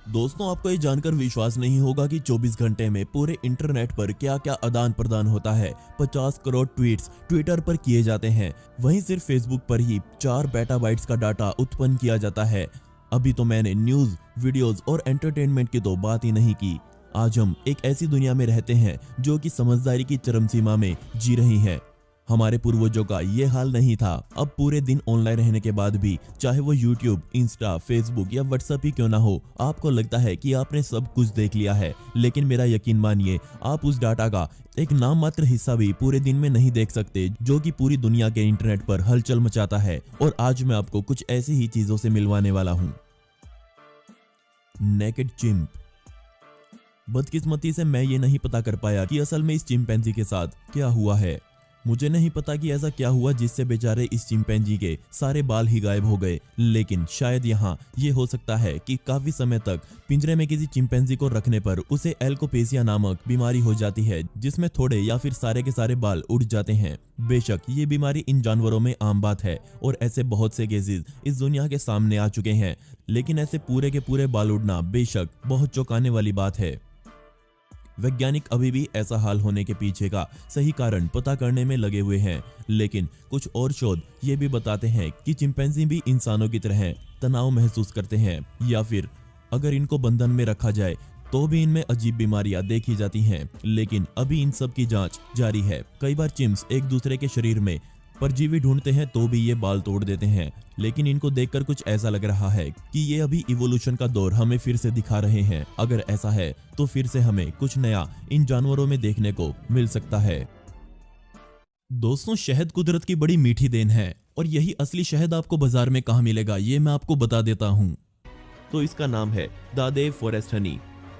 दोस्तों, आपको ये जानकर विश्वास नहीं होगा कि 24 घंटे में पूरे इंटरनेट पर क्या क्या आदान प्रदान होता है। 50 करोड़ ट्वीट्स ट्विटर पर किए जाते हैं। वहीं सिर्फ फेसबुक पर ही 4 पेटाबाइट्स का डाटा उत्पन्न किया जाता है। अभी तो मैंने न्यूज, वीडियोस और एंटरटेनमेंट की तो बात ही नहीं की। आज हम एक ऐसी दुनिया में रहते हैं जो कि समझदारी की चरम सीमा में जी रही है। हमारे पूर्वजों का ये हाल नहीं था। अब पूरे दिन ऑनलाइन रहने के बाद भी, चाहे वो यूट्यूब, इंस्टा, फेसबुक या व्हाट्सएप ही क्यों ना हो, आपको लगता है कि आपने सब कुछ देख लिया है। लेकिन मेरा यकीन मानिए, आप उस डाटा का एक नाम मात्र हिस्सा भी पूरे दिन में नहीं देख सकते जो कि पूरी दुनिया के इंटरनेट पर हलचल मचाता है। और आज मैं आपको कुछ ऐसी ही चीजों से मिलवाने वाला हूँ। Naked chimp. बदकिस्मती से मैं ये नहीं पता कर पाया कि असल में इस चिंपैंजी के साथ क्या हुआ है। मुझे नहीं पता कि ऐसा क्या हुआ जिससे बेचारे इस चिंपैंजी के सारे बाल ही गायब हो गए। लेकिन शायद यहाँ ये हो सकता है कि काफी समय तक पिंजरे में किसी चिंपैंजी को रखने पर उसे एल्कोपेसिया नामक बीमारी हो जाती है, जिसमें थोड़े या फिर सारे के सारे बाल उड़ जाते हैं। बेशक ये बीमारी इन जानवरों में आम बात है और ऐसे बहुत से केसेस इस दुनिया के सामने आ चुके हैं। लेकिन ऐसे पूरे के पूरे बाल उड़ना बेशक बहुत चौंकाने वाली बात है। वैज्ञानिक अभी भी ऐसा हाल होने के पीछे का सही कारण पता करने में लगे हुए हैं। लेकिन कुछ और शोध ये भी बताते हैं कि चिंपैंजी भी इंसानों की तरह तनाव महसूस करते हैं, या फिर अगर इनको बंधन में रखा जाए तो भी इनमें अजीब बीमारियां देखी जाती हैं। लेकिन अभी इन सब की जांच जारी है। कई बार चिंप्स एक दूसरे के शरीर में परजीवी ढूंढते हैं तो भी ये बाल तोड़ देते हैं। लेकिन इनको देखकर कुछ ऐसा लग रहा है कि ये अभी इवोल्यूशन का दौर हमें फिर से दिखा रहे हैं। अगर ऐसा है तो फिर से हमें कुछ नया इन जानवरों में देखने को मिल सकता है। दोस्तों, शहद कुदरत की बड़ी मीठी देन है और यही असली शहद आपको बाजार में कहाँ मिलेगा ये मैं आपको बता देता हूँ। तो इसका नाम है दादेव फॉरेस्ट हनी।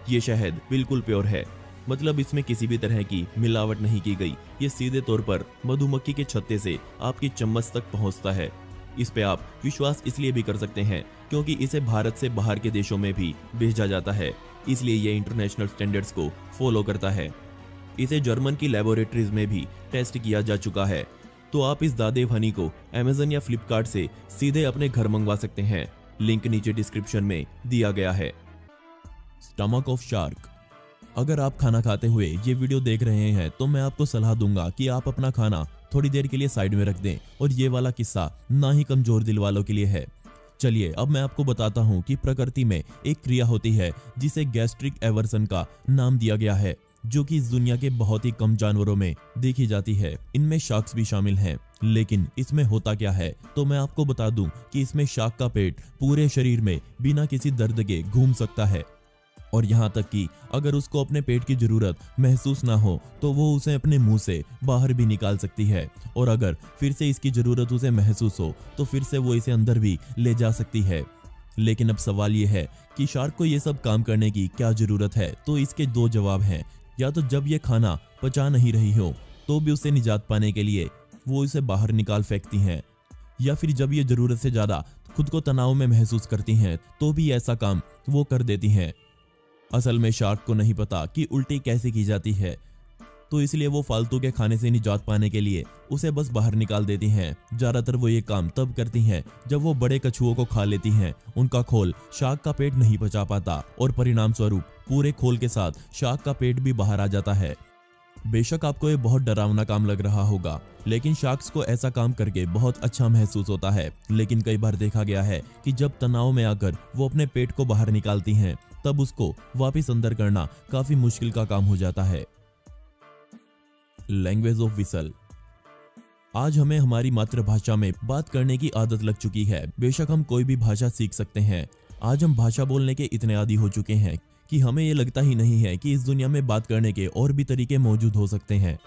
ये शहद बिल्कुल प्योर है, मतलब इसमें किसी भी तरह की मिलावट नहीं की गई। ये सीधे तौर पर मधुमक्खी के छत्ते से आपकी चम्मच तक पहुंचता है। इस पे आप विश्वास इसलिए भी कर सकते हैं क्योंकि इसे भारत से बाहर के देशों में भी भेजा जाता है, इसलिए ये इंटरनेशनल स्टैंडर्ड्स को फॉलो करता है। इसे जर्मन की लेबोरेटरीज में भी टेस्ट किया जा चुका है। तो आप इस दादेव हनी को अमेजन या फ्लिपकार्ट से सीधे अपने घर मंगवा सकते हैं। लिंक नीचे डिस्क्रिप्शन में दिया गया है। Stomach of shark. अगर आप खाना खाते हुए ये वीडियो देख रहे हैं तो मैं आपको सलाह दूंगा कि आप अपना खाना थोड़ी देर के लिए साइड में रख दें। और ये वाला किस्सा ना ही कमजोर दिल वालों के लिए है। चलिए अब मैं आपको बताता हूँ कि प्रकृति में एक क्रिया होती है जिसे गैस्ट्रिक एवर्सन का नाम दिया गया है, जो कि इस दुनिया के बहुत ही कम जानवरों में देखी जाती है। इनमें शार्क्स भी शामिल हैं। लेकिन इसमें होता क्या है, तो मैं आपको बता दूं कि इसमें शार्क का पेट पूरे शरीर में बिना किसी दर्द के घूम सकता है। और यहाँ तक कि अगर उसको अपने पेट की जरूरत महसूस ना हो तो वो उसे अपने मुंह से बाहर भी निकाल सकती है। और अगर फिर से इसकी जरूरत उसे महसूस हो तो फिर से वो इसे अंदर भी ले जा सकती है। लेकिन अब सवाल ये है कि शार्क को ये सब काम करने की क्या जरूरत है। तो इसके दो जवाब हैं। या तो जब ये खाना पचा नहीं रही हो तो भी उसे निजात पाने के लिए वो इसे बाहर निकाल फेंकती हैं, या फिर जब ये जरूरत से ज्यादा खुद को तनाव में महसूस करती हैं तो भी ऐसा काम वो कर देती हैं। असल में शार्क को नहीं पता कि उल्टी कैसे की जाती है, तो इसलिए वो फालतू के खाने से निजात पाने के लिए उसे बस बाहर निकाल देती हैं। ज्यादातर वो ये काम तब करती हैं जब वो बड़े कछुओं को खा लेती हैं। उनका खोल शार्क का पेट नहीं पचा पाता और परिणाम स्वरूप पूरे खोल के साथ शार्क का पेट भी बाहर आ जाता है। बेशक आपको ये बहुत डरावना काम लग रहा होगा, लेकिन शार्क्स को ऐसा काम करके बहुत अच्छा महसूस होता है। लेकिन कई बार देखा गया है कि जब तनाव में आकर वो अपने पेट को बाहर निकालती हैं तब उसको वापस अंदर करना काफी मुश्किल का काम हो जाता है। Language of whistle. आज हमें हमारी मातृभाषा में बात करने की आदत लग चुकी है। बेशक हम कोई भी भाषा सीख सकते हैं। आज हम भाषा बोलने के इतने आदी हो चुके हैं कि हमें ये लगता ही नहीं है कि इस दुनिया में बात करने के और भी तरीके मौजूद हो सकते हैं।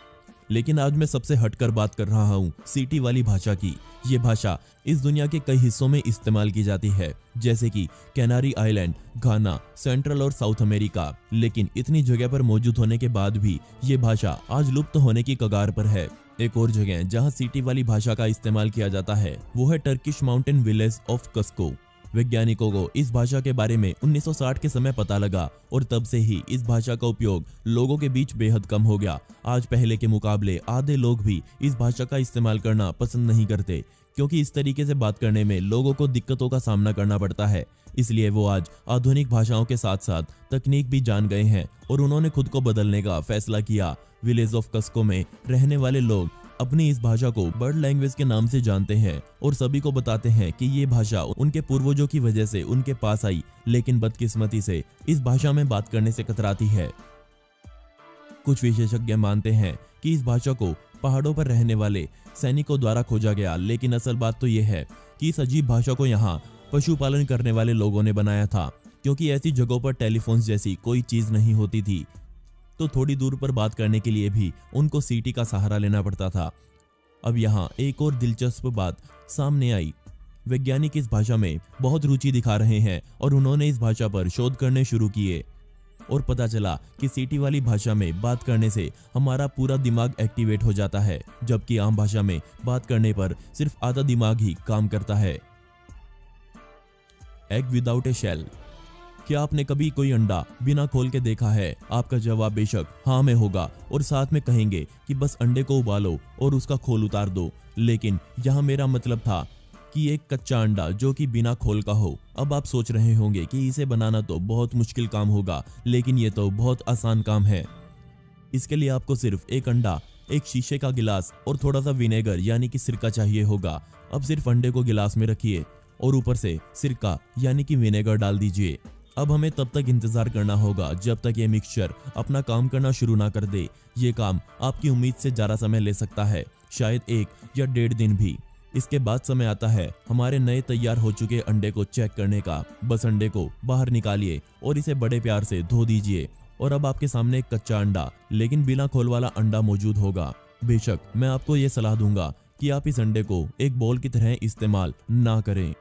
लेकिन आज मैं सबसे हटकर बात कर रहा हूँ सीटी वाली भाषा की। ये भाषा इस दुनिया के कई हिस्सों में इस्तेमाल की जाती है, जैसे कि कैनारी आइलैंड, घाना, सेंट्रल और साउथ अमेरिका। लेकिन इतनी जगह पर मौजूद होने के बाद भी ये भाषा आज लुप्त होने की कगार पर है। एक और जगह जहाँ सीटी वाली भाषा का इस्तेमाल किया जाता है वो है Turkish mountain village of Cusco. वैज्ञानिकों को इस भाषा के बारे में 1960 के समय पता लगा और तब से ही इस भाषा का उपयोग लोगों के बीच बेहद कम हो गया। आज पहले के मुकाबले आधे लोग भी इस भाषा का इस्तेमाल करना पसंद नहीं करते, क्योंकि इस तरीके से बात करने में लोगों को दिक्कतों का सामना करना पड़ता है। इसलिए वो आज आधुनिक भाषाओं के साथ साथ तकनीक भी जान गए हैं और उन्होंने खुद को बदलने का फैसला किया। विलेज ऑफ कस्को में रहने वाले लोग अपनी इस भाषा को बर्ड लैंग्वेज के नाम से जानते हैं और सभी को बताते हैं कि ये भाषा उनके पूर्वजों की वजह से उनके पास आई, लेकिन बदकिस्मती से इस भाषा में बात करने से कतराती है। कुछ विशेषज्ञ मानते हैं कि इस भाषा को पहाड़ों पर रहने वाले सैनिकों द्वारा खोजा गया, लेकिन असल बात तो यह है कि इस अजीब भाषा को यहाँ पशुपालन करने वाले लोगों ने बनाया था, क्योंकि ऐसी जगहों पर टेलीफोन जैसी कोई चीज नहीं होती थी, तो थोड़ी दूर पर बात करने के लिए भी उनको सीटी का सहारा लेना पड़ता था। अब यहाँ एक और दिलचस्प बात सामने आई। वैज्ञानिक इस भाषा में बहुत रुचि दिखा रहे हैं और उन्होंने इस भाषा पर शोध करने शुरू किए और पता चला कि सीटी वाली भाषा में बात करने से हमारा पूरा दिमाग एक्टिवेट हो जाता है, जबकि आम भाषा में बात करने पर सिर्फ आधा दिमाग ही काम करता है। Egg without a shell. क्या आपने कभी कोई अंडा बिना खोल के देखा है? आपका जवाब बेशक हाँ में होगा और साथ में कहेंगे कि बस अंडे को उबालो और उसका खोल उतार दो, लेकिन यहाँ मेरा मतलब था कि एक कच्चा अंडा जो कि बिना खोल का हो। अब आप सोच रहे होंगे कि इसे बनाना तो बहुत मुश्किल काम होगा, लेकिन ये तो बहुत आसान काम है। इसके लिए आपको सिर्फ एक अंडा, एक शीशे का गिलास और थोड़ा सा विनेगर यानी कि सिरका चाहिए होगा। अब सिर्फ अंडे को गिलास में रखिए और ऊपर से सिरका यानी कि विनेगर डाल दीजिए। अब हमें तब तक इंतजार करना होगा जब तक ये मिक्सचर अपना काम करना शुरू ना कर दे। ये काम आपकी उम्मीद से ज़्यादा समय ले सकता है, शायद 1 या 1.5 दिन भी। इसके बाद समय आता है हमारे नए तैयार हो चुके अंडे को चेक करने का। बस अंडे को बाहर निकालिए और इसे बड़े प्यार से धो दीजिए और अब आपके सामने एक कच्चा अंडा लेकिन बिना खोल वाला अंडा मौजूद होगा। बेशक मैं आपको ये सलाह दूंगा कि आप इस अंडे को एक बॉल की तरह इस्तेमाल ना करें।